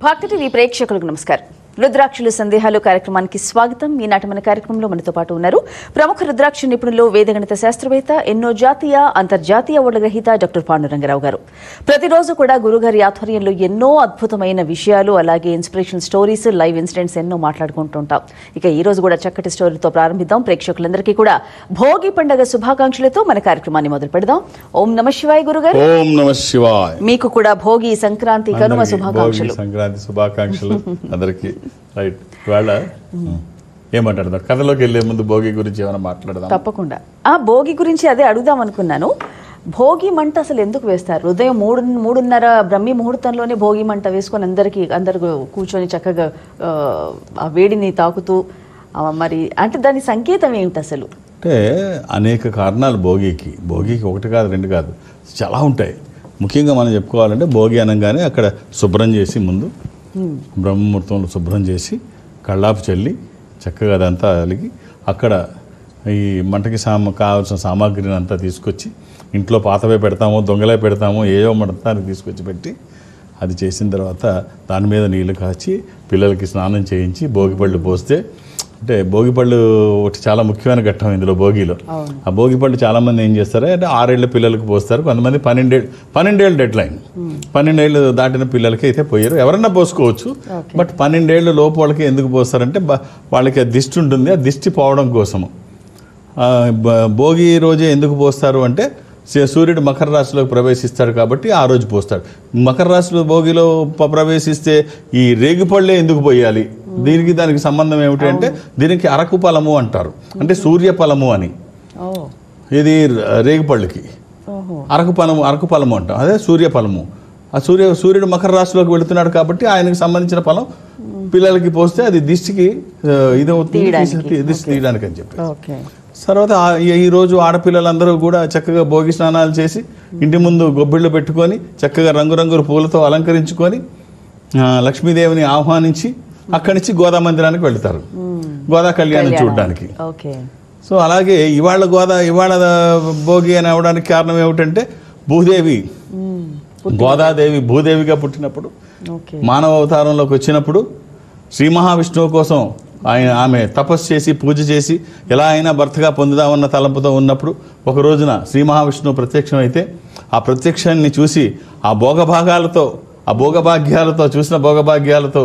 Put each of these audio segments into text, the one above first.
భక్తి టీవీ ప్రేక్షకులకు నమస్కారం. రుద్రాక్షుల సందేహాలు కార్యక్రమానికి స్వాగతం. ఈనాటి మన కార్యక్రమంలో మనతో పాటు ఉన్నారు ప్రముఖ రుద్రాక్ష నిపుణులు, వేదగణిత శాస్త్రవేత్త, ఎన్నో జాతీయ అంతర్జాతీయ అవార్డుల గ్రహీత డాక్టర్ పాండురంగరావు గారు. ప్రతిరోజు కూడా గురుగారి ఆధ్వర్యంలో ఎన్నో అద్భుతమైన విషయాలు, అలాగే ఇన్స్పిరేషన్ స్టోరీస్, లైవ్ ఇన్సిడెంట్స్ ఎన్నో మాట్లాడుకుంటుంటాం. ఇక ఈ రోజు కూడా చక్కటి స్టోరీతో ప్రారంభిద్దాం. ప్రేక్షకులందరికీ కూడా భోగి పండుగ శుభాకాంక్షలతో మన కార్యక్రమాన్ని మొదలు పెడదాం. ఓం నమ శివాయ గురుగారు. ఓం నమ శివాయ. మీకు కూడా భోగి, సంక్రాంతి, కనుమ శుభాకాంక్షలు. సంక్రాంతి శుభాకాంక్షలు అందరికి. రైట్, ఇవాళ ఏమంటారు, కథలోకి వెళ్లే ముందు భోగి గురించి ఏమైనా మాట్లాడదాం? తప్పకుండా. భోగి గురించి అదే అడుగుదాం అనుకున్నాను. భోగి మంట అసలు ఎందుకు వేస్తారు? ఉదయం 3:30 బ్రహ్మీ ముహూర్తంలోనే భోగి మంట వేసుకొని అందరు కూర్చొని చక్కగా ఆ వేడిని తాకుతూ, మరి అంటే దాని సంకేతం ఏమిటి అసలు? అంటే అనేక కారణాలు భోగికి ఒకటి కాదు, రెండు కాదు, చాలా ఉంటాయి. ముఖ్యంగా మనం చెప్పుకోవాలంటే భోగి అనగానే అక్కడ శుభ్రం చేసి, ముందు బ్రహ్మముహూర్తంలో శుభ్రం చేసి కళ్ళాపు చల్లి చక్కగా అదంతా అలిగి అక్కడ ఈ మంటకి కావాల్సిన సామాగ్రిని అంతా తీసుకొచ్చి ఇంట్లో పాతవే పెడతామో దొంగలే పెడతామో ఏవో మొత్తానికి తీసుకొచ్చి పెట్టి అది చేసిన తర్వాత దాని మీద నీళ్లు కాచి పిల్లలకి స్నానం చేయించి భోగిపళ్ళు పోస్తే, అంటే భోగిపళ్ళు ఒకటి చాలా ముఖ్యమైన ఘట్టం ఇందులో భోగిలో. ఆ భోగిపళ్ళు చాలామంది ఏం చేస్తారు అంటే 6 ఏళ్ళ పిల్లలకు పోస్తారు, కొంతమంది 12 ఏళ్ళు డెడ్ లైన్, 12 ఏళ్ళు దాటిన పిల్లలకి అయితే పోయారు. ఎవరన్నా పోసుకోవచ్చు, బట్ 12 ఏళ్ళు లోపు వాళ్ళకి ఎందుకు పోస్తారంటే వాళ్ళకి ఆ దిష్టి ఉంటుంది, ఆ దిష్టి పోవడం కోసము. భోగి రోజే ఎందుకు పోస్తారు అంటే సూర్యుడు మకర రాశిలోకి ప్రవేశిస్తాడు కాబట్టి ఆ రోజు పోస్తాడు. మకర రాశిలో భోగిలో ప్రవేశిస్తే ఈ రేగిపళ్ళే ఎందుకు పోయాలి? దానికి సంబంధం ఏమిటి అంటే దీనికి అరకు ఫలము అంటారు, అంటే సూర్య ఫలము అని. ఇది రేగిపళ్ళకి అరకు ఫలము అంటాం, అదే సూర్య ఫలము. ఆ సూర్యుడు మకర రాశిలోకి వెళుతున్నాడు కాబట్టి ఆయనకు సంబంధించిన ఫలం పిల్లలకి పోస్తే అది దిష్టికి దిష్టి తీయడానికి అని చెప్పి. తర్వాత ఈరోజు ఆడపిల్లలందరూ కూడా చక్కగా భోగి స్నానాలు చేసి ఇంటి ముందు గొబ్బిళ్ళు పెట్టుకొని చక్కగా రంగురంగుల పూలతో అలంకరించుకొని లక్ష్మీదేవిని ఆహ్వానించి అక్కడి నుంచి గోదా మందిరానికి వెళ్తారు, గోదా కళ్యాణం చూడడానికి. సో అలాగే ఇవాళ భోగి అని అవడానికి కారణం ఏమిటంటే గోదాదేవి భూదేవిగా పుట్టినప్పుడు, మానవ అవతారంలోకి వచ్చినప్పుడు శ్రీ మహావిష్ణువు కోసం ఆమె తపస్సు చేసి పూజ చేసి ఎలా అయినా భర్తగా పొందుదామన్న తలంపుతో ఉన్నప్పుడు ఒక రోజున శ్రీ మహావిష్ణువు ప్రత్యక్షం అయితే ఆ ప్రత్యక్షాన్ని చూసి ఆ చూసిన భోగభాగ్యాలతో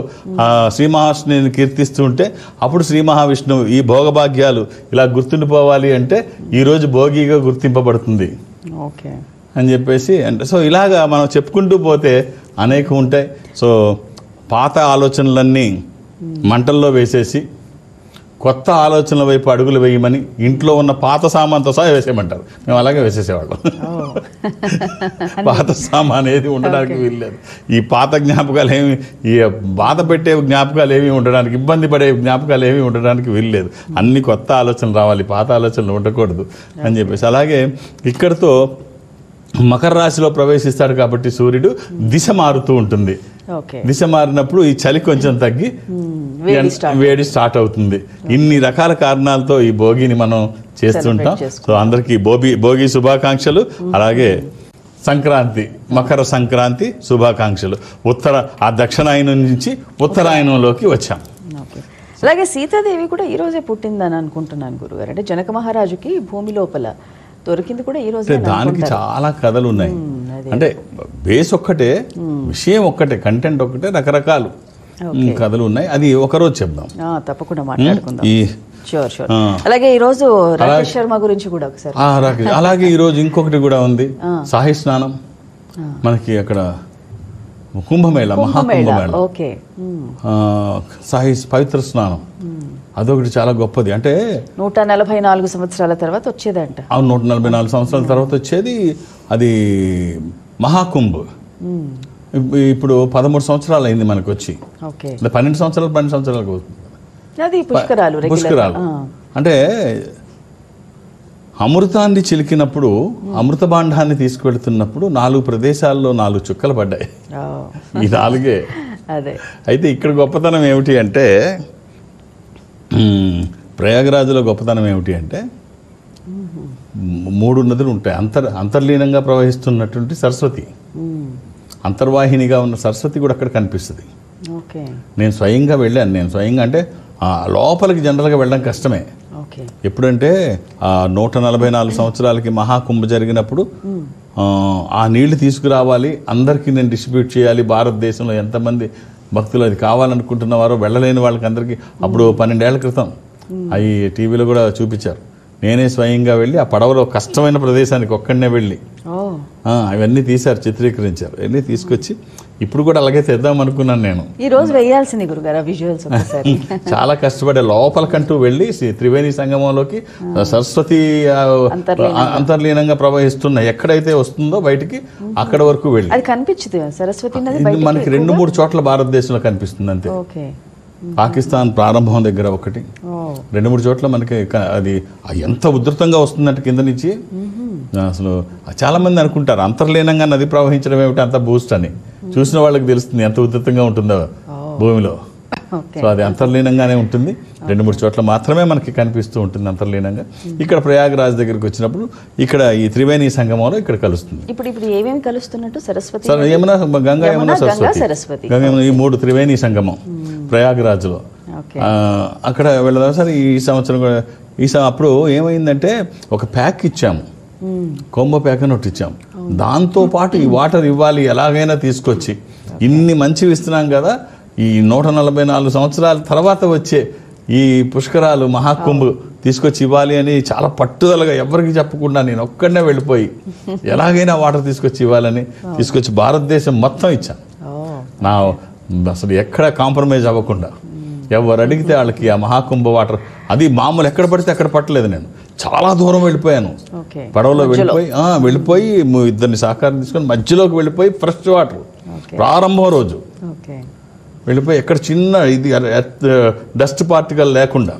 శ్రీ మహావిష్ణువుని కీర్తిస్తూ ఉంటే అప్పుడు శ్రీ మహావిష్ణువు ఈ భోగభాగ్యాలు ఇలా గుర్తుండిపోవాలి అంటే ఈరోజు భోగిగా గుర్తింపబడుతుంది అని చెప్పేసి. అంటే సో ఇలాగా మనం చెప్పుకుంటూ పోతే అనేకం ఉంటాయి. సో పాత ఆలోచనలన్నీ మంటల్లో వేసేసి కొత్త ఆలోచనల వైపు అడుగులు వేయమని ఇంట్లో ఉన్న పాత సామాన్తో సహా వేసేయమంటారు. మేము అలాగే వేసేసేవాళ్ళం. పాత సామాన్ ఏది ఉండడానికి వీల్లేదు. ఈ పాత జ్ఞాపకాలు ఏమి, ఈ బాధ పెట్టే జ్ఞాపకాలు ఏమి ఉండడానికి, ఇబ్బంది పడే జ్ఞాపకాలు ఏమి ఉండడానికి వీల్లేదు. అన్ని కొత్త ఆలోచనలు రావాలి, పాత ఆలోచనలు ఉండకూడదు అని చెప్పేసి. అలాగే ఇక్కడతో మకర రాశిలో ప్రవేశిస్తాడు కాబట్టి సూర్యుడు దిశ మారుతూ ఉంటుంది. దిశ మారినప్పుడు ఈ చలి కొంచెం తగ్గి వేడి స్టార్ట్ అవుతుంది. ఇన్ని రకాల కారణాలతో ఈ భోగిని మనం చేస్తుంటాం. సో అందరికీ భోగి శుభాకాంక్షలు. అలాగే సంక్రాంతి, మకర సంక్రాంతి శుభాకాంక్షలు. దక్షిణాయనం నుంచి ఉత్తరాయణంలోకి వచ్చాం. అలాగే సీతాదేవి కూడా ఈ రోజే పుట్టిందని అనుకుంటున్నాను గురుగారు. అంటే జనక మహారాజుకి భూమి లోపల దొరికింది కూడా ఈ రోజు. దానికి చాలా కథలు ఉన్నాయి. అంటే బేస్ ఒక్కటే, విషయం ఒక్కటే, కంటెంట్ ఒక్కటే, రకరకాలు కథలు ఉన్నాయి. అది ఒకరోజు చెప్దాం, తప్పకుండా మాట్లాడుకుందాం. అలాగే ఈ రోజు రాకేష్ శర్మ గురించి కూడా ఒకసారి. అలాగే ఈ రోజు ఇంకొకటి కూడా ఉంది, సాహి స్నానం. మనకి అక్కడ కుంభమేళ, మహాకుంభమేళ, సాహి పవిత్ర స్నానం, అదొకటి చాలా గొప్పది. అంటే 144 సంవత్సరాల తర్వాత వచ్చేదంట. అవును, 144 సంవత్సరాల తర్వాత వచ్చేది అది మహాకుంభ్. ఇప్పుడు 13 సంవత్సరాలు అయింది మనకు వచ్చి. 12 సంవత్సరాలకు పుష్కరాలు. అంటే అమృతాన్ని చిలికినప్పుడు, అమృత భాండాన్ని తీసుకువెళ్తున్నప్పుడు 4 ప్రదేశాల్లో 4 చుక్కలు పడ్డాయి. ఈ 4 అయితే ఇక్కడ గొప్పతనం ఏమిటి అంటే, ప్రయాగరాజులో గొప్పతనం ఏమిటి అంటే 3 నదులు ఉంటాయి. అంతర్లీనంగా ప్రవహిస్తున్నటువంటి సరస్వతి, అంతర్వాహినిగా ఉన్న సరస్వతి కూడా అక్కడ కనిపిస్తుంది. ఓకే. నేను స్వయంగా వెళ్ళాను. నేను స్వయంగా అంటే లోపలికి జనరల్గా వెళ్ళడం కష్టమే. ఓకే. ఎప్పుడంటే 144 సంవత్సరాలకి మహాకుంభ జరిగినప్పుడు ఆ నీళ్లు తీసుకురావాలి, అందరికీ నేను డిస్ట్రిబ్యూట్ చేయాలి. భారతదేశంలో ఎంతమంది భక్తులు అది కావాలనుకుంటున్నవారో వెళ్ళలేని వాళ్ళకి అందరికీ అప్పుడు 12 ఏళ్ల క్రితం అవి టీవీలో కూడా చూపించారు. నేనే స్వయంగా వెళ్ళి ఆ పడవలో కష్టమైన ప్రదేశానికి ఒక్కడనే వెళ్ళి అవన్నీ తీశారు, చిత్రీకరించారు. వెళ్ళి తీసుకొచ్చి ఇప్పుడు కూడా అలాగే తెద్దాం అనుకున్నాను నేను. ఈ రోజు వేయాల్సింది గురుగారు విజువల్స్ ఒకసారి. చాలా కష్టపడే లోపలికంటూ వెళ్ళి త్రివేణి సంగమంలోకి సరస్వతి అంతర్లీనంగా ప్రవహిస్తున్న ఎక్కడైతే వస్తుందో బయటికి అక్కడ వరకు వెళ్ళి అది కనిపించదు. సరస్వతి మనకి 2-3 చోట్ల భారతదేశంలో కనిపిస్తుంది అంతే. పాకిస్తాన్ ప్రారంభం దగ్గర ఒకటి, 2-3 చోట్ల మనకి అది ఎంత ఉధృతంగా వస్తుందంటే కింద నుంచి అసలు చాలా మంది అనుకుంటారు అంతర్లీనంగా నది ప్రవహించడం ఏమిటి అంత బూస్ట్ అని. చూసిన వాళ్ళకి తెలుస్తుంది ఎంత ఉధృతంగా ఉంటుందో భూమిలో. సో అది అంతర్లీనంగానే ఉంటుంది. 2-3 చోట్ల మాత్రమే మనకి కనిపిస్తూ ఉంటుంది అంతర్లీనంగా. ఇక్కడ ప్రయాగరాజ్ దగ్గరికి వచ్చినప్పుడు ఇక్కడ ఈ త్రివేణి సంగమంలో ఇక్కడ కలుస్తుంది. ఇప్పుడు ఏమేమి కలుస్తున్నట్టు? సరస్వతి, యమున, గంగా, యమున, సరస్వతి. గంగా, యమున ఈ 3 త్రివేణి సంగమం ప్రయాగరాజ్లో. అక్కడ వెళ్ళదాం సార్. ఈ సంవత్సరం కూడా అప్పుడు ఏమైందంటే ఒక ప్యాక్ ఇచ్చాము, కొంబ ప్యాక్ అని ఒకటి ఇచ్చాము. దాంతోపాటు ఈ వాటర్ ఇవ్వాలి ఎలాగైనా తీసుకొచ్చి, ఇన్ని మంచివి ఇస్తున్నాం కదా, ఈ 144 సంవత్సరాల తర్వాత వచ్చే ఈ పుష్కరాలు మహాకుంభ తీసుకొచ్చి ఇవ్వాలి అని చాలా పట్టుదలగా ఎవరికి చెప్పకుండా నేను ఒక్కడనే వెళ్ళిపోయి ఎలాగైనా వాటర్ తీసుకొచ్చి ఇవ్వాలని తీసుకొచ్చి భారతదేశం మొత్తం ఇచ్చాను. నా అసలు ఎక్కడ కాంప్రమైజ్ అవ్వకుండా ఎవరు అడిగితే వాళ్ళకి ఆ మహాకుంభ వాటర్, అది మామూలు ఎక్కడ పడితే అక్కడ పట్టలేదు. నేను చాలా దూరం వెళ్ళిపోయాను పడవలో, వెళ్ళిపోయి 2 సహకారం తీసుకొని మధ్యలోకి వెళ్ళిపోయి ఫ్రెష్ వాటర్ ప్రారంభం రోజు వెళ్ళిపోయి ఎక్కడ చిన్న ఇది డస్ట్ పార్టికల్ లేకుండా,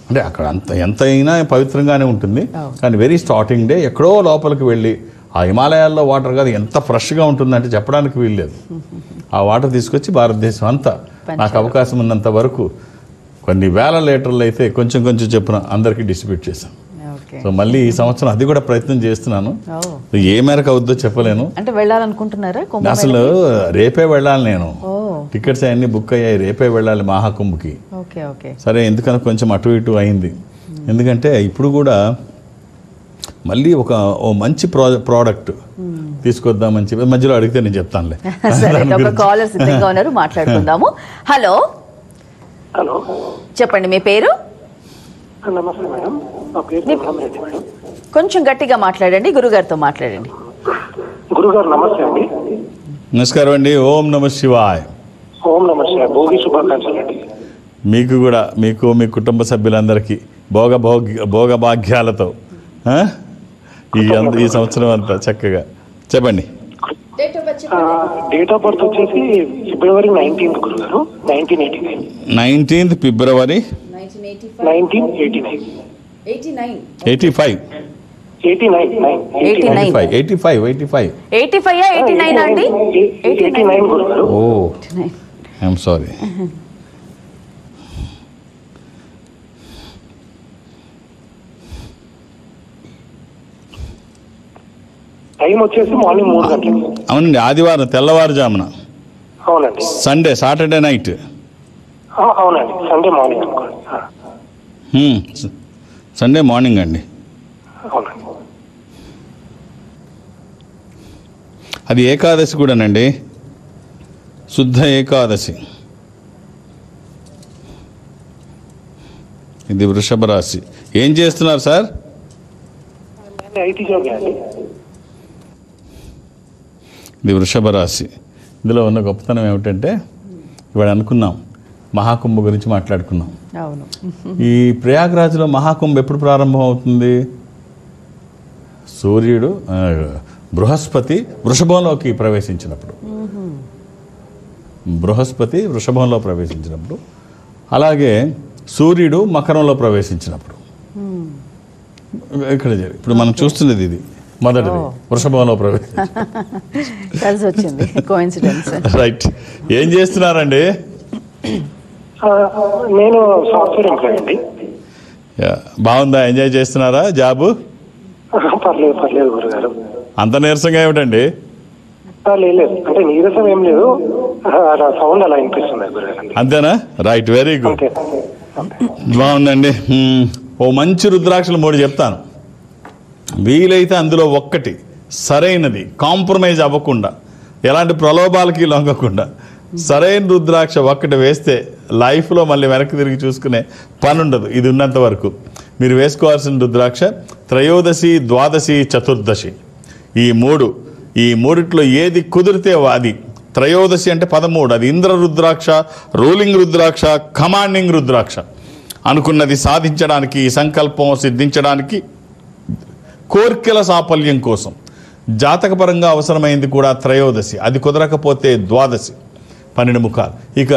అంటే అక్కడ ఎంత అయినా పవిత్రంగానే ఉంటుంది. కానీ వెరీ స్టార్టింగ్ డే ఎక్కడో లోపలికి వెళ్ళి ఆ హిమాలయాల్లో వాటర్ కాదు ఎంత ఫ్రెష్గా ఉంటుందంటే చెప్పడానికి వీల్లేదు. ఆ వాటర్ తీసుకొచ్చి భారతదేశం అంతా నాకు అవకాశం ఉన్నంత వరకు కొన్ని వేల లీటర్లు అయితే కొంచెం కొంచెం చెప్పున అందరికీ డిస్ట్రిబ్యూట్ చేశాను. సో మళ్ళీ ఈ సంవత్సరం అది కూడా ప్రయత్నం చేస్తున్నాను. ఏ మేరకు అవుద్దో చెప్పలేను. అంటే వెళ్ళాలనుకుంటున్నారా? అసలు రేపే వెళ్ళాలి నేను. టికెట్స్ అన్ని బుక్ అయ్యాయి, రేపే వెళ్ళాలి మహాకుంభకి. సరే ఎందుకన్నా కొంచెం అటు ఇటు అయింది. ఎందుకంటే ఇప్పుడు కూడా మళ్ళీ ఓ మంచి ప్రోడక్ట్ తీసుకొద్దామని చెప్పి మధ్యలో అడిగితే నేను చెప్తానులే. కాలర్ సిద్ధంగా ఉన్నారు, మాట్లాడుకుందాము. హలో, చెప్పండి మీ పేరు? నమస్తే మేడం, నా పేరు రెడ్డి మేడం. కొంచెం గట్టిగా మాట్లాడండి, గురుగారితో మాట్లాడండి. గురుగారు నమస్తే అండి. నమస్కారం అండి. ఓం నమ శివాయ. ఓం నమ శివాయ. భోగి శుభాకాంక్షలు అండి. మీకు కూడా, మీకు మీ కుటుంబ సభ్యులందరికీ భోగభాగ్యాలతో ఈ సంవత్సరం అంతా చక్కగా చెప్పండి. డేట్ ఆఫ్ బర్త్ వచ్చేసి ఫిబ్రవరి 19th గురుగారు, 1989. 19th ఫిబ్రవరి 1989. 89 85 అండి. 89 గురుగారు. ఓ ఐఎమ్ సారీ. టైం వచ్చేసి మార్నింగ్ 3 గంటలకు. అవునండి, ఆదివారం తెల్లవారుజామున. అవునండి. Saturday night. అవునండి, సండే మార్నింగ్ అనుకోండి. సండే మార్నింగ్ అండి. అవునండి. అది ఏకాదశి కూడానండి, శుద్ధ ఏకాదశి. ఇది వృషభ రాశి. ఏం చేస్తున్నారు సార్? ఐటీ జాబ్ అండి. ఇది వృషభ రాశి. ఇందులో ఉన్న గొప్పతనం ఏమిటంటే ఇవాళ అనుకున్నాం మహాకుంభ గురించి మాట్లాడుకున్నాం. ఈ ప్రయాగరాజ్లో మహాకుంభ ఎప్పుడు ప్రారంభం అవుతుంది? సూర్యుడు బృహస్పతి వృషభంలోకి ప్రవేశించినప్పుడు, బృహస్పతి వృషభంలో ప్రవేశించినప్పుడు, అలాగే సూర్యుడు మకరంలో ప్రవేశించినప్పుడు. ఇక్కడ ఇప్పుడు మనం చూస్తున్నది ఇది మొదటిది, వృషభంలో కలిసి వచ్చింది. కోఇన్సిడెన్స్. రైట్. ఏం చేస్తున్నారండి? నేను సాఫ్ట్వేర్ ఎంప్లాయీ అండి. బాగుందా? ఎంజాయ్ చేస్తున్నారా జాబు? పర్లేదు గురుగారు. అంత నీరసంగా ఏమిటండి? లేదు అంటే నీరసం ఏం లేదు, అలా సౌండ్ అలా వినిపిస్తుంది గురుగారు. అంతేనా? రైట్, వెరీ గుడ్, అంతే. బాగుందండి. ఓ మంచి రుద్రాక్షలు 3 చెప్తాను. వీలైతే అందులో ఒక్కటి సరైనది, కాంప్రమైజ్ అవ్వకుండా, ఎలాంటి ప్రలోభాలకి లొంగకుండా సరైన రుద్రాక్ష ఒక్కటి వేస్తే లైఫ్లో మళ్ళీ వెనక్కి తిరిగి చూసుకునే పని ఉండదు. ఇది ఉన్నంత వరకు మీరు వేసుకోవాల్సిన రుద్రాక్ష త్రయోదశి, ద్వాదశి, చతుర్దశి, ఈ మూడిట్లో ఏది కుదిరితే అది. త్రయోదశి అంటే 13, అది ఇంద్ర రుద్రాక్ష, రూలింగ్ రుద్రాక్ష, కమాండింగ్ రుద్రాక్ష. అనుకున్నది సాధించడానికి, సంకల్పం సిద్ధించడానికి, కోర్కెల సాఫల్యం కోసం జాతకపరంగా అవసరమైంది కూడా త్రయోదశి. అది కుదరకపోతే ద్వాదశి, 12 ముఖాలు. ఇక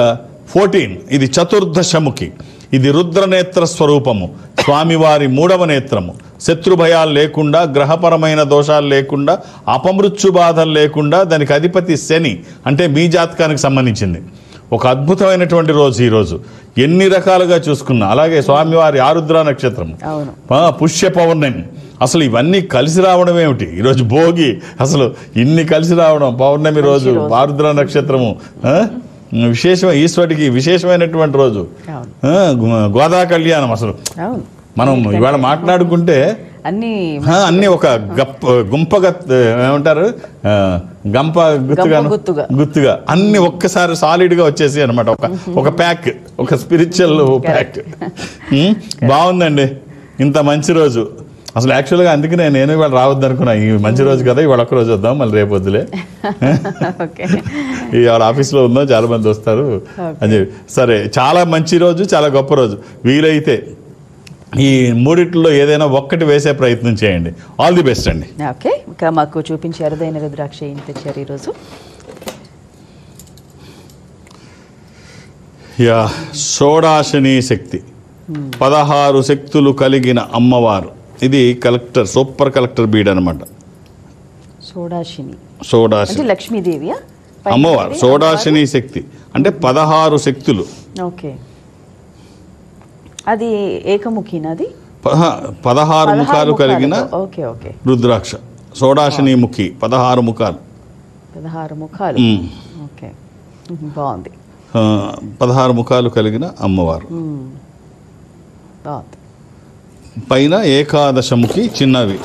14 ఇది చతుర్దశముఖి. ఇది రుద్రనేత్ర స్వరూపము, స్వామివారి 3వ నేత్రము. శత్రుభయాలు లేకుండా, గ్రహపరమైన దోషాలు లేకుండా, అపమృత్యు బాధలు లేకుండా, దానికి అధిపతి శని, అంటే మీ జాతకానికి సంబంధించింది. ఒక అద్భుతమైనటువంటి రోజు ఈరోజు, ఎన్ని రకాలుగా చూసుకున్నా. అలాగే స్వామివారి ఆరుద్ర నక్షత్రము, పుష్య పౌర్ణమి, అసలు ఇవన్నీ కలిసి రావడం ఏమిటి? ఈరోజు భోగి, అసలు ఇన్ని కలిసి రావడం, పౌర్ణమి రోజు, ఆరుద్ర నక్షత్రము, ఈశ్వరుడికి విశేషమైనటువంటి రోజు, గోదా కళ్యాణం. అసలు మనం ఇవాళ మాట్లాడుకుంటే అన్ని ఒక ఏమంటారు, గంప గుత్తుగా అన్ని ఒక్కసారి సాలిడ్గా వచ్చేసి అనమాట. ఒక ప్యాక్, ఒక స్పిరిచువల్ ప్యాక్. బాగుందండి, ఇంత మంచి రోజు. అసలు యాక్చువల్గా అందుకనే నేను ఇవాళ రావద్దు అనుకున్నా. ఈ మంచి రోజు కదా, ఇవాళ ఒక్క రోజు వద్దాం, మళ్ళీ రేపు వద్దులే. ఇవాళ ఆఫీస్లో ఉందో చాలా మంది వస్తారు అని చెప్పి. సరే, చాలా మంచి రోజు, చాలా గొప్ప రోజు. వీలైతే ఈ మూడిట్లో ఏదైనా ఒక్కటి వేసే ప్రయత్నం చేయండి. ఆల్ ది బెస్ట్ అండి. ఓకే, ఇంకా మాకు చూపించి అరుదైన రుద్రాక్ష ఏం తెచ్చారు ఈరోజు? షోడాశిని శక్తి, 16 శక్తులు కలిగిన అమ్మవారు. ఇది కలెక్టర్, సూపర్ కలెక్టర్ బీడ్ అనమాట. షోడాశిని లక్ష్మీదేవి అమ్మవారు. షోడాశిని శక్తి అంటే 16 శక్తులు. ఓకే, అది ఏకముఖినది, 16 ముఖాలు కలిగిన రుద్రాక్ష. షోడాశిని ముఖి, 16 ముఖాలు. 16 ముఖాలు. ఓకే, బాగుంది. 16 ముఖాలు కలిగిన అమ్మవారు. పైన ఏకాదశముఖి చిన్నవి,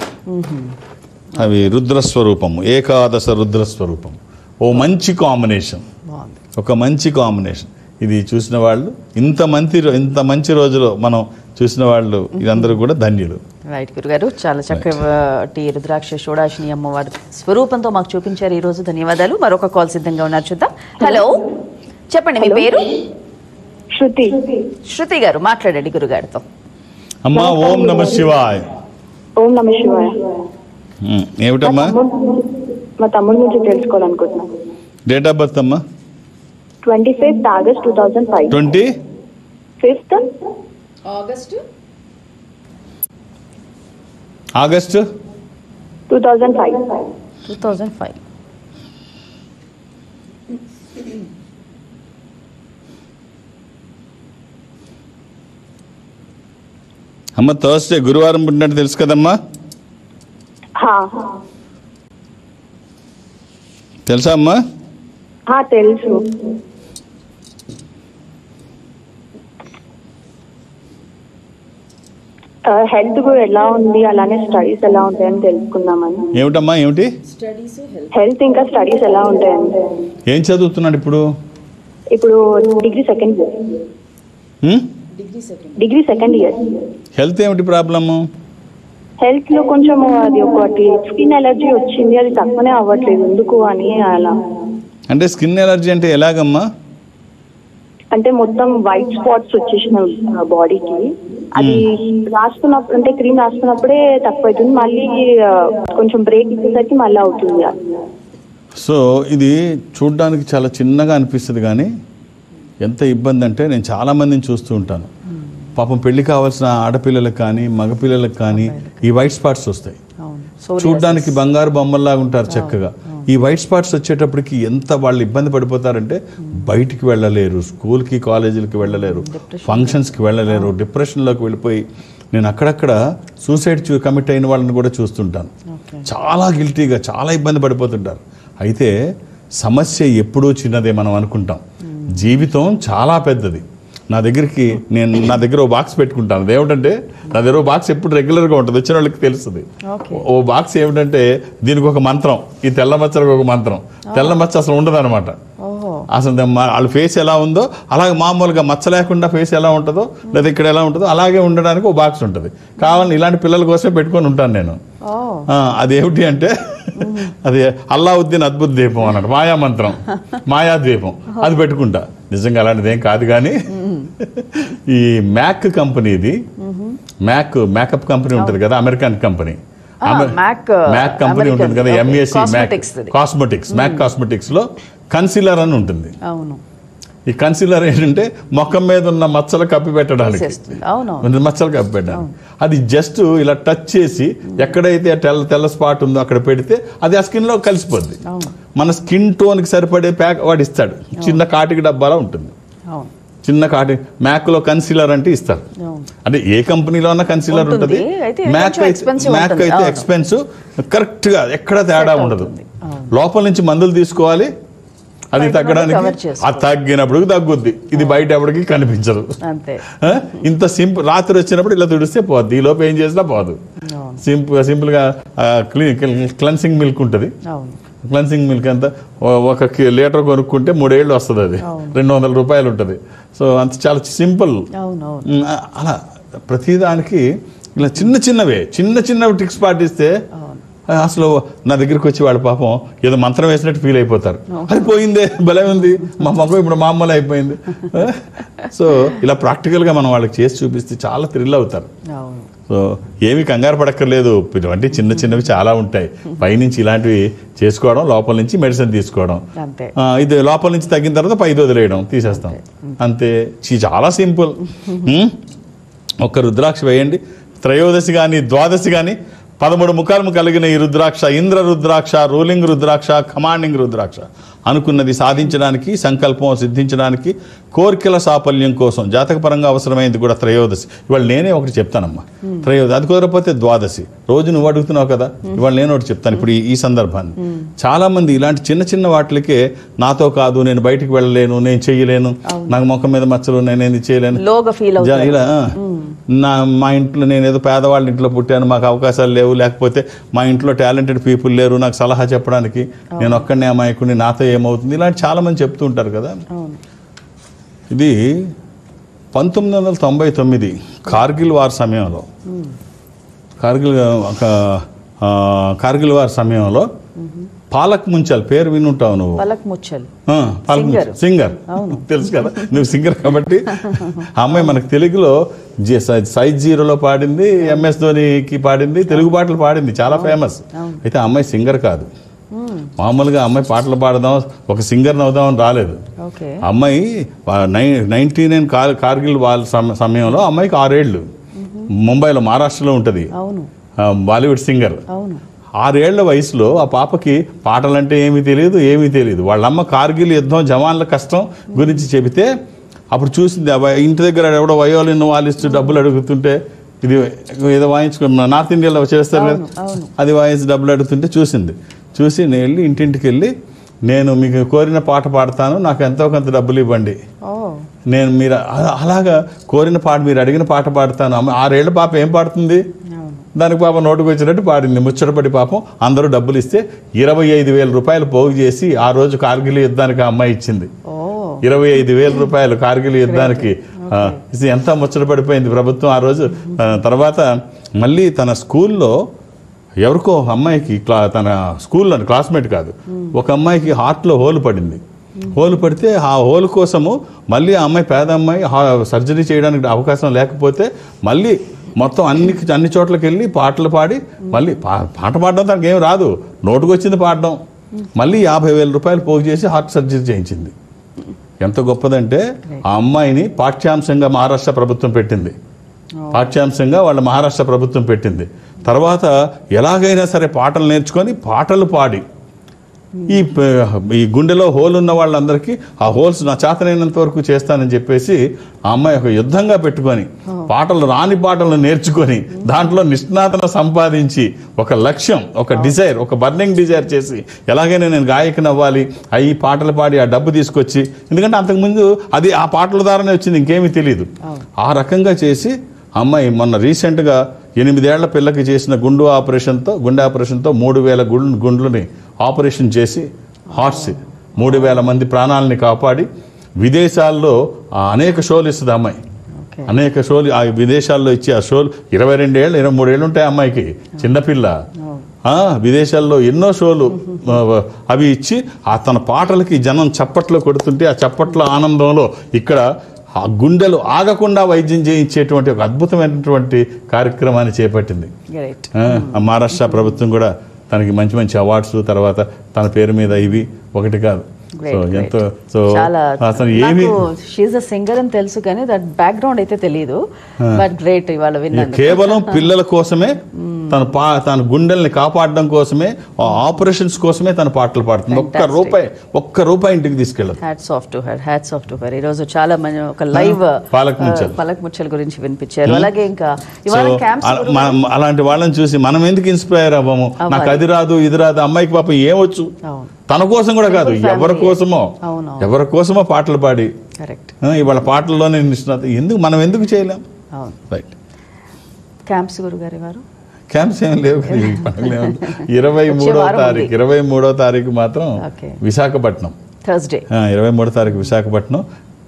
అవి రుద్రస్వరూపము, ఏకాదశ రుద్రస్వరూపం. ఓ మంచి కాంబినేషన్, ఒక మంచి కాంబినేషన్. ఇది చూసిన వాళ్ళు, ఇంత మంచి రోజులో మనం చూసిన వాళ్ళు ఇదందరూ కూడా ధన్యులు. రైట్ గురుగారు, చాలా చక్కటి రుద్రాక్ష షోడాశిని అమ్మవారి స్వరూపంతో మాకు చూపించారు ఈ రోజు. ధన్యవాదాలు. మరొక కాల్ సిద్ధంగా ఉన్నారు, చూద్దాం. హలో, చెప్పండి, మీ పేరు? శృతి గారు, మాట్లాడండి గురుగారితో. అమ్మా, ఓం నమ శివాయ. ఓం నమ శివాయ. ఏమిటమ్మా? మా తమ్ముడి గురించి తెలుసుకోవాలనుకుంటున్నా. డేట్ ఆఫ్ బర్త్ అమ్మా? 25th August 2005. 25th August 2005. అమ్మ, థర్స్డే, గురువారం పుట్టినట్టు తెలుసు కదమ్మా? తెలుసా అమ్మా? తెలుసు. హెల్త్ కూడా ఎలా ఉంది, అలానే స్టడీస్ ఎలా ఉంటాయని తెలుసుకుందామని. ఏమిటమ్మా, ఏమిటి? హెల్త్ ఇంకా స్టడీస్ ఎలా ఉంటాయని. ఏం చదువుతున్నాడు ఇప్పుడు? Degree second year. హెల్త్ ఏమిటి ప్రాబ్లము? హెల్త్ లో కొంచెం అది ఒకటి స్కిన్ ఎలర్జీ వచ్చింది, అది తక్కువనే అవ్వట్లేదు, ఎందుకు అని. అలా అంటే స్కిన్ ఎలర్జీ అంటే ఎలాగమ్మా? అంటే మొత్తం వైట్ స్పాట్స్ వచ్చేసిన బాడీకి, అది రాసుకున్నప్పుడు, అంటే క్రీమ్ రాసుకున్నప్పుడే తక్కువ అవుతుంది, మళ్ళీ కొంచెం బ్రేక్ ఇచ్చేసరికి మళ్ళీ అవుతుంది. సో ఇది చూడ్డానికి చాలా చిన్నగా అనిపిస్తుంది, కానీ ఎంత ఇబ్బంది అంటే, నేను చాలామందిని చూస్తూ ఉంటాను. పాపం పెళ్లి కావాల్సిన ఆడపిల్లలకు కానీ మగపిల్లలకు కానీ ఈ వైట్ స్పాట్స్ వస్తాయి. చూడ్డానికి బంగారు బొమ్మల్లాగా ఉంటారు చక్కగా. ఈ వైట్ స్పాట్స్ వచ్చేటప్పటికి ఎంత వాళ్ళు ఇబ్బంది పడిపోతారంటే, బయటికి వెళ్ళలేరు, స్కూల్కి కాలేజీలకి వెళ్ళలేరు, ఫంక్షన్స్కి వెళ్ళలేరు, డిప్రెషన్లోకి వెళ్ళిపోయి, నేను అక్కడక్కడ సూసైడ్ కమిట్ అయిన వాళ్ళని కూడా చూస్తుంటాను. చాలా గిల్టీగా, చాలా ఇబ్బంది పడిపోతుంటారు. అయితే సమస్య ఎప్పుడూ చిన్నదే మనం అనుకుంటాం, జీవితం చాలా పెద్దది. నా దగ్గర ఓ బాక్స్ పెట్టుకుంటాను. అదేమిటంటే నా దగ్గర ఓ బాక్స్ ఎప్పుడు రెగ్యులర్గా ఉంటుంది, వచ్చిన వాళ్ళకి తెలుస్తుంది. ఓ బాక్స్ ఏమిటంటే దీనికి ఒక మంత్రం, ఈ తెల్ల మచ్చలకు ఒక మంత్రం. తెల్ల మచ్చ అసలు ఉండదు అనమాట. అసలు వాళ్ళ ఫేస్ ఎలా ఉందో అలాగే మామూలుగా మచ్చ లేకుండా ఫేస్ ఎలా ఉంటుందో లేదా ఇక్కడ ఎలా ఉంటుందో అలాగే ఉండడానికి ఒక బాక్స్ ఉంటుంది. కావాలని ఇలాంటి పిల్లల కోసమే పెట్టుకొని ఉంటాను నేను. అదేమిటి అంటే అది అల్లావుద్దీన్ అద్భుత దీపం అన్నట్టు, మాయా మంత్రం, మాయా ద్వీపం, అది పెట్టుకుంటా. నిజంగా అలాంటిది ఏం కాదు. కానీ ఈ మ్యాక్ కంపెనీది, మేకప్ కంపెనీ ఉంటుంది కదా, అమెరికన్ కంపెనీ, మ్యాక్ కంపెనీ ఉంటుంది కదా, ఎంఏసి మ్యాక్ కాస్మెటిక్స్ లో కన్సీలర్ అని ఉంటుంది. ఈ కన్సీలర్ ఏంటంటే మొఖం మీద ఉన్న మచ్చలు కప్పి పెట్టడానికి, మచ్చలు కప్పి పెట్టడానికి. అది జస్ట్ ఇలా టచ్ చేసి ఎక్కడైతే తెల్ల స్పాట్ ఉందో అక్కడ పెడితే అది ఆ స్కిన్ లో కలిసిపోద్ది. మన స్కిన్ టోన్ కి సరిపడే ప్యాక్ వాడు ఇస్తాడు. చిన్న కాటికి డబ్బాలో ఉంటుంది, చిన్న కాటి. మ్యాక్ లో కన్సీలర్ అంటే ఇస్తారు. అంటే ఏ కంపెనీలో అన్న కన్సీలర్ ఉంటుంది. మ్యాక్ అయితే ఎక్స్పెన్సివ్, కరెక్ట్ గా ఎక్కడ తేడా ఉండదు. లోపల నుంచి మందులు తీసుకోవాలి, అది తగ్గడానికి, అది తగ్గినప్పుడు తగ్గుద్ది. ఇది బయట ఎవరికి కనిపించదు. ఇంత సింపుల్. రాత్రి వచ్చినప్పుడు ఇలా తుడిస్తే పోద్ది, ఈ లోపు ఏం చేసినా పోదు. సింపుల్ గా క్లెన్సింగ్ మిల్క్ ఉంటుంది. క్లెన్సింగ్ మిల్క్ అంతా 1 లీటర్ కొనుక్కుంటే 3 ఏళ్ళు వస్తుంది. అది 200 రూపాయలు ఉంటుంది. సో అంత చాలా సింపుల్. అలా ప్రతిదానికి ఇలా చిన్న ట్రిక్స్ పాటిస్తే అసలు నా దగ్గరికి వచ్చి వాళ్ళ పాపం ఏదో మంత్రం వేసినట్టు ఫీల్ అయిపోతారు. అది పోయిందే, భలే ఉంది, మా మొక్క ఇప్పుడు మామూలు అయిపోయింది. సో ఇలా ప్రాక్టికల్గా మనం వాళ్ళకి చేసి చూపిస్తే చాలా థ్రిల్ అవుతారు. సో ఏమి కంగారు పడక్కర్లేదు. ఇటువంటి చిన్నవి చాలా ఉంటాయి. పైనుంచి ఇలాంటివి చేసుకోవడం, లోపల నుంచి మెడిసిన్ తీసుకోవడం. ఇది లోపల నుంచి తగ్గిన తర్వాత పైది వదిలేయడం, తీసేస్తాం అంతే. చాలా సింపుల్. ఒక్క రుద్రాక్ష వేయండి. త్రయోదశి కానీ ద్వాదశి కానీ 13 ముఖాలు కలిగిన ఈ రుద్రాక్ష ఇంద్ర రుద్రాక్ష, రూలింగ్ రుద్రాక్ష, కమాండింగ్ రుద్రాక్ష. అనుకున్నది సాధించడానికి, సంకల్పం సిద్ధించడానికి, కోరికల సాఫల్యం కోసం జాతకపరంగా అవసరమైంది కూడా త్రయోదశి. ఇవాళ నేనే ఒకటి చెప్తానమ్మా. త్రయోదశి అది కుదరకపోతే ద్వాదశి. రోజు నువ్వు అడుగుతున్నావు కదా, ఇవాళ నేను ఒకటి చెప్తాను. ఇప్పుడు ఈ సందర్భాన్ని చాలా మంది ఇలాంటి చిన్న వాటికే నాతో కాదు, నేను బయటికి వెళ్ళలేను, నేను చెయ్యలేను, నాకు ముఖం మీద మచ్చలు, నేనేది చేయలేను, ఇలా మా ఇంట్లో నేనేదో పేదవాళ్ళ ఇంట్లో పుట్టాను, మాకు అవకాశాలు లేవు, లేకపోతే మా ఇంట్లో టాలెంటెడ్ పీపుల్ లేరు నాకు సలహా చెప్పడానికి, నేను ఒక్కడనే అమాయకుడిని, నాతో ఏమవుతుంది, ఇలాంటి చాలా మంది చెప్తూ ఉంటారు కదా. ఇది 1999 కార్గిల్ వార్ సమయంలో, కార్గిల్ వార్ సమయంలో పాలక్ ముంచల్ పేరు వినుంటావు నువ్వు. సింగర్ తెలుసు కదా, నువ్వు సింగర్ కాబట్టి. ఆ అమ్మాయి మనకు తెలుగులో సైజ్ 0లో పాడింది, MS ధోనికి పాడింది, తెలుగు పాటలు పాడింది, చాలా ఫేమస్. అయితే ఆ అమ్మాయి సింగర్ కాదు. మామూలుగా అమ్మాయి పాటలు పాడదాం, ఒక సింగర్ని అవుదామని రాలేదు. అమ్మాయి 99 కార్గిల్ వార్ సమయంలో అమ్మాయికి 6 ఏళ్ళు, ముంబైలో మహారాష్ట్రలో ఉంటుంది, బాలీవుడ్ సింగర్. 6 ఏళ్ల వయసులో ఆ పాపకి పాటలంటే ఏమీ తెలియదు. వాళ్ళమ్మ కార్గిల్ యుద్ధం, జవాన్ల కష్టం గురించి చెబితే అప్పుడు చూసింది. ఇంటి దగ్గర ఎవడో వయోలిన్ వాయిస్తూ డబ్బులు అడుగుతుంటే, ఇది ఏదో వాయించుకున్నా నార్త్ ఇండియాలో చేస్తారు కదా, అది వాయించి డబ్బులు అడుగుతుంటే చూసి నేను వెళ్ళి ఇంటింటికి వెళ్ళి, నేను మీకు కోరిన పాట పాడతాను, నాకు ఎంతో కొంత డబ్బులు ఇవ్వండి, నేను మీరు అలాగా కోరిన పాట, మీరు అడిగిన పాట పాడతాను. 6 ఏళ్ల పాప ఏం పాడుతుంది? దానికి పాప నోటుకు వచ్చినట్టు పాడింది. ముచ్చటపడి పాపం అందరూ డబ్బులు ఇస్తే 25,000 రూపాయలు పోగు చేసి ఆ రోజు కార్గిల్ యుద్ధానికి ఆ అమ్మాయి ఇచ్చింది. 25,000 రూపాయలు కార్గిల్ యుద్ధానికి. ఎంత ముచ్చటపడిపోయింది ప్రభుత్వం ఆ రోజు. తర్వాత మళ్ళీ తన స్కూల్లో ఎవరికో అమ్మాయికి, తన స్కూల్లో క్లాస్మేట్ కాదు, ఒక అమ్మాయికి హార్ట్లో హోల్ పడింది. హోల్ పడితే ఆ హోల్ కోసము మళ్ళీ ఆ అమ్మాయి, పేద అమ్మాయి, సర్జరీ చేయడానికి అవకాశం లేకపోతే మళ్ళీ మొత్తం అన్ని చోట్లకి వెళ్ళి పాటలు పాడి, మళ్ళీ పాట పాడడం తనకు ఏం రాదు, నోటుకు వచ్చింది పాడడం, మళ్ళీ 50,000 రూపాయలు పోగు చేసి హార్ట్ సర్జరీ చేయించింది. ఎంత గొప్పదంటే ఆ అమ్మాయిని పాఠ్యాంశంగా మహారాష్ట్ర ప్రభుత్వం పెట్టింది. వాళ్ళ మహారాష్ట్ర ప్రభుత్వం పెట్టింది. తర్వాత ఎలాగైనా సరే పాటలు నేర్చుకొని పాటలు పాడి ఈ గుండెలో హోల్ ఉన్న వాళ్ళందరికీ ఆ హోల్స్ నా చేతనైనంత వరకు చేస్తానని చెప్పేసి ఆ అమ్మాయి ఒక యుద్ధంగా పెట్టుకొని పాటలు రాని పాటలను నేర్చుకొని దాంట్లో నిష్ణాతన సంపాదించి ఒక లక్ష్యం, ఒక డిజైర్, ఒక బర్నింగ్ డిజైర్ చేసి ఎలాగైనా నేను గాయకుని అవ్వాలి, ఈ పాటలు పాడి ఆ డబ్బు తీసుకొచ్చి, ఎందుకంటే అంతకుముందు అది ఆ పాటల ద్వారానే వచ్చింది, ఇంకేమీ తెలియదు. ఆ రకంగా చేసి అమ్మాయి మొన్న రీసెంట్గా 8 ఏళ్ల పిల్లకి చేసిన గుండె ఆపరేషన్తో 3,000 గుండ్లని ఆపరేషన్ చేసి హార్ట్స్ 3,000 మంది ప్రాణాలని కాపాడి విదేశాల్లో అనేక షోలు ఇస్తుంది అమ్మాయి. అనేక షోలు ఆ విదేశాల్లో ఇచ్చి ఆ షోలు 22 ఏళ్ళు 23 ఏళ్ళు ఉంటాయి అమ్మాయికి, చిన్నపిల్ల. విదేశాల్లో ఎన్నో షోలు అవి ఇచ్చి తన పాటలకి జనం చప్పట్లు కొడుతుంటే ఆ చప్పట్ల ఆనందంలో ఇక్కడ ఆ గుండెలు ఆగకుండా వైద్యం చేయించేటువంటి ఒక అద్భుతమైనటువంటి కార్యక్రమాన్ని చేపట్టింది. మహారాష్ట్ర ప్రభుత్వం కూడా తనకి మంచి మంచి అవార్డ్స్, తర్వాత తన పేరు మీద ఇవి ఒకటి కాదు. సింగర్ అని తెలుసు కానీ దట్ బ్యాక్గ్రౌండ్ అయితే తెలియదు. బట్ గ్రేట్ ఇవాళ విన్నాను. కేవలం పిల్లల కోసమే తన గుండెల్ని కాపాడడం కోసమే, ఆపరేషన్స్ కోసమే తన పాటలు పాడుతుంది. ఒక్క రూపాయి ఇంటికి తీసుకెళ్ళదు. Hats off to her. ఈ రోజు చాలా మంచి ఒక లైవ్ పలక్ ముచ్చల గురించి వినిపించారు. అలాగే ఇంకా అలాంటి వాళ్ళని చూసి మనం ఎందుకు ఇన్స్పైర్ అవ్వము? నాకు అది రాదు ఇది రాదు, అమ్మాయికి పాపం ఏమొచ్చు, తన కోసం కూడా కాదు, ఎవరి కోసమో పాటలు పాడి ఇవాళ పాటల్లోనే మనం ఎందుకు చేయలేం? రైట్. క్యాంప్స్ గురుగారి వారు క్యాంప్స్ ఏం లేవు. 23వ తారీఖు మాత్రం విశాఖపట్నం, థర్స్డే 23వ తారీఖు విశాఖపట్నం.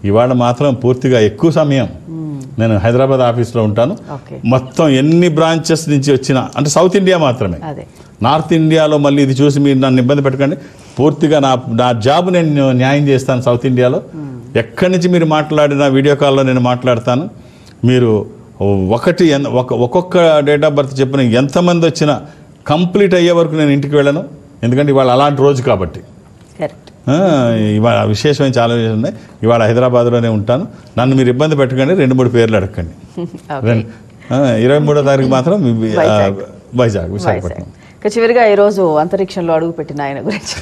ఇవాళ మాత్రం పూర్తిగా ఎక్కువ సమయం నేను హైదరాబాద్ ఆఫీస్లో ఉంటాను. మొత్తం ఎన్ని బ్రాంచెస్ నుంచి వచ్చినా, అంటే సౌత్ ఇండియా మాత్రమే, నార్త్ ఇండియాలో మళ్ళీ ఇది చూసి మీరు నన్ను ఇబ్బంది పెట్టకండి. పూర్తిగా నా జాబ్ నేను న్యాయం చేస్తాను. సౌత్ ఇండియాలో ఎక్కడి నుంచి మీరు మాట్లాడినా వీడియో కాల్లో నేను మాట్లాడతాను. మీరు ఒక్కొక్క డేట్ ఆఫ్ బర్త్ చెప్పిన ఎంతమంది వచ్చినా కంప్లీట్ అయ్యే వరకు నేను ఇంటికి వెళ్ళను. ఎందుకంటే ఇవాళ అలాంటి రోజు కాబట్టి. ఇవాళ విశేషమైన చాలా విషయాలు ఉన్నాయి. ఇవాళ హైదరాబాద్లోనే ఉంటాను. నన్ను మీరు ఇబ్బంది పెట్టకండి, 2-3 పేర్లు అడగండి. 23వ తారీఖు మాత్రం వైజాగ్ విశాఖపట్నం. చివరిగా ఈ రోజు అంతరిక్షంలో అడుగు పెట్టిన ఆయన గురించి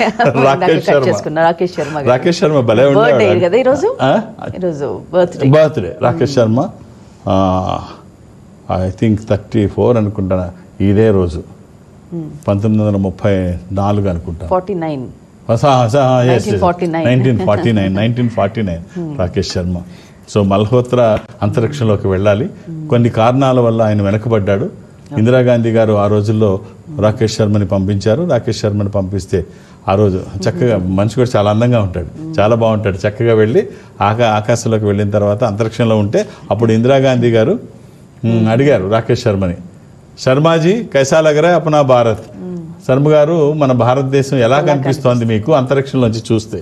రాకేష్ శర్మ భలే బర్త్డే కదా ఈరోజు. Birthday Rakesh Sharma I think 34 అనుకుంటాను. ఇదే రోజు 1934 అనుకుంటా. 1949 రాకేష్ శర్మ. సో మల్హోత్రా అంతరిక్షంలోకి వెళ్ళాలి. కొన్ని కారణాల వల్ల ఆయన వెనకబడ్డాడు. ఇందిరాగాంధీ గారు ఆ రోజుల్లో రాకేష్ శర్మని పంపించారు. రాకేష్ శర్మని పంపిస్తే ఆ రోజు చక్కగా మనిషి కూడా చాలా అందంగా ఉంటాడు, చాలా బాగుంటాడు. చక్కగా వెళ్ళి ఆకాశంలోకి వెళ్ళిన తర్వాత అంతరిక్షంలో ఉంటే అప్పుడు ఇందిరాగాంధీ గారు అడిగారు రాకేష్ శర్మని, శర్మాజీ కైసా లగ్ రహా అప్నా భారత్, శర్మ గారు మన భారతదేశం ఎలా కనిపిస్తోంది మీకు అంతరిక్షంలోంచి చూస్తే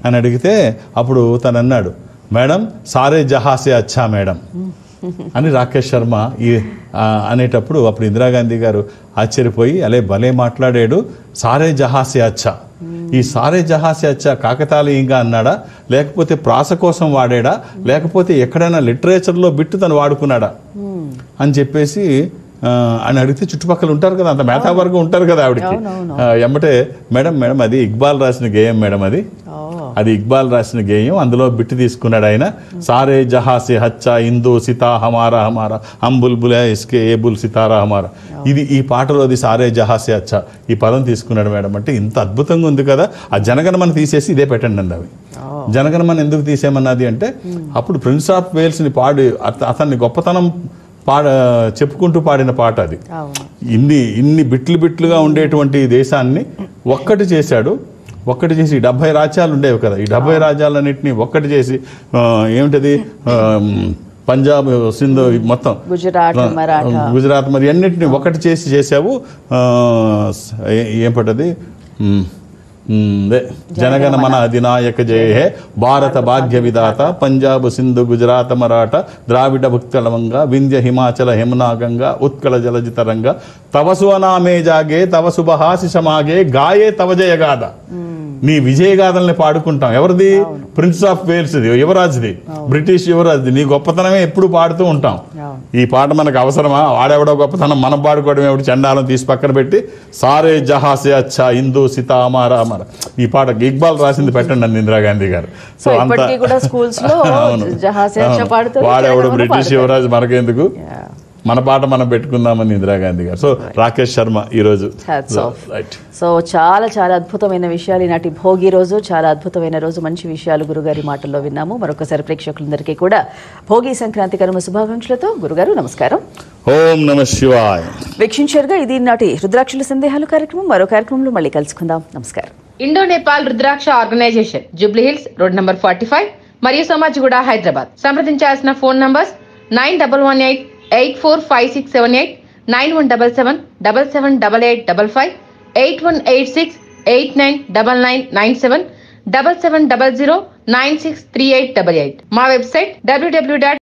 అని అడిగితే అప్పుడు తను అన్నాడు, మేడం సారే జహాసే అచ్చా మేడం అని రాకేష్ శర్మ అనేటప్పుడు అప్పుడు ఇందిరాగాంధీ గారు ఆశ్చర్యపోయి అలే భలే మాట్లాడాడు, సారే జహాసే అచ్చా. ఈ సారే జహాసే అచ్చా కాకతాళీయంగా అన్నాడా, లేకపోతే ప్రాస కోసం వాడాడా, లేకపోతే ఎక్కడైనా లిటరేచర్లో బిట్టు తను వాడుకున్నాడా అని చెప్పేసి అని అడిగితే చుట్టుపక్కల ఉంటారు కదా, అంత మేధావర్గం ఉంటారు కదా ఆవిడకి. ఎమ్మటే మేడం అది ఇక్బాల్ రాసిన గేయం మేడం, అది ఇక్బాల్ రాసిన గేయం, అందులో బిట్టు తీసుకున్నాడు ఆయన. సారే జహాసే హచ్చా ఇందో సితా హమారా హమారా అంబుల్బులా ఇస్కే ఏబుల్ సితారా హమారా, ఇది ఈ పాటలో అది సారే జహాసే అచ్చా ఈ పదం తీసుకున్నాడు మేడం. అంటే ఇంత అద్భుతంగా ఉంది కదా. ఆ జనగణమన తీసేసి ఇదే పెట్టండి అండి. అవి జనగణమన ఎందుకు తీసేయమన్నది అంటే అప్పుడు ప్రిన్స్ ఆఫ్ వేల్స్ని పాడి అతన్ని గొప్పతనం చెప్పుకుంటూ పాడిన పాట అది. ఇన్ని బిట్లుగా ఉండేటువంటి దేశాన్ని ఒక్కటి చేశాడు. ఒక్కటి చేసి 70 రాజ్యాలు ఉండేవి కదా, ఈ 70 రాజ్యాలన్నింటినీ ఒక్కటి చేసి ఏమిటది పంజాబ్ సింధు మొత్తం గుజరాత్ మరి అన్నింటినీ ఒకటి చేసావు. ఏం పట్టది జనగణమన అధినాయక జయ హే భారత భాగ్య విధాత పంజాబ్ సింధు గుజరాత్ మరాఠ ద్రావిడ భుక్తలవంగ వింధ్య హిమాచల యమునా గంగా ఉత్కళ జలజితరంగ తవ సువనామే జాగే తవ శుభహాసి సమాగే గాయే తవ జయగాథ. నీ విజయగాథల్ని పాడుకుంటాం. ఎవరిది? ప్రిన్స్ ఆఫ్ వేల్స్, యువరాజుది, బ్రిటిష్ యువరాజుది. నీ గొప్పతనమే ఎప్పుడు పాడుతూ ఉంటాం. ఈ పాట మనకు అవసరమా? వాడెవడో గొప్పతనం మనం పాడుకోవడం ఎవడు? చండాలం తీసి పక్కన పెట్టి సారే జహాసే అచ్చా హిందూ సీత అమార అమర. ఈ పాట ఇక్బాల్ రాసింది, పెట్టండి నన్ను ఇందిరాగాంధీ గారు. సో ఇప్పటికీ కూడా స్కూల్స్ లో జహాసే అచ్చా పాడుతూ వాడెవడు బ్రిటిష్ యువరాజు మనకెందుకు, మన పాట మనం పెట్టుకుందామని ఇందిరాగాంధీ గారు. సో రాకేష్ శర్మ ఈరోజు. సో చాలా చాలా అద్భుతమైన విషయాలు ఈనాటి భోగి రోజు, చాలా అద్భుతమైన రోజు. మంచి విషయాలు గురుగారి మాటల్లో విన్నాము. మరొకసారి ప్రేక్షకులందరికీ కూడా భోగి సంక్రాంతి కర్మ శుభాకాంక్షలతో గురుగారు నమస్కారం. ఓం నమః శివాయ. వీక్షించారుగా ఇది నాటి రుద్రాక్షల సందేహాలు కార్యక్రమం. మరో కార్యక్రమంలో మళ్ళీ కలుసుకుందాం. నమస్కారం. Indo Nepal rudraksha organization, Jubilee Hills, road number 45 మరియు సమాజిగూడ, హైదరాబాద్. సంప్రదించాల్సిన ఫోన్ నంబర్స్ 9118845678, 9177778855, 8186899997, 7700963888. మా వెబ్సైట్ www.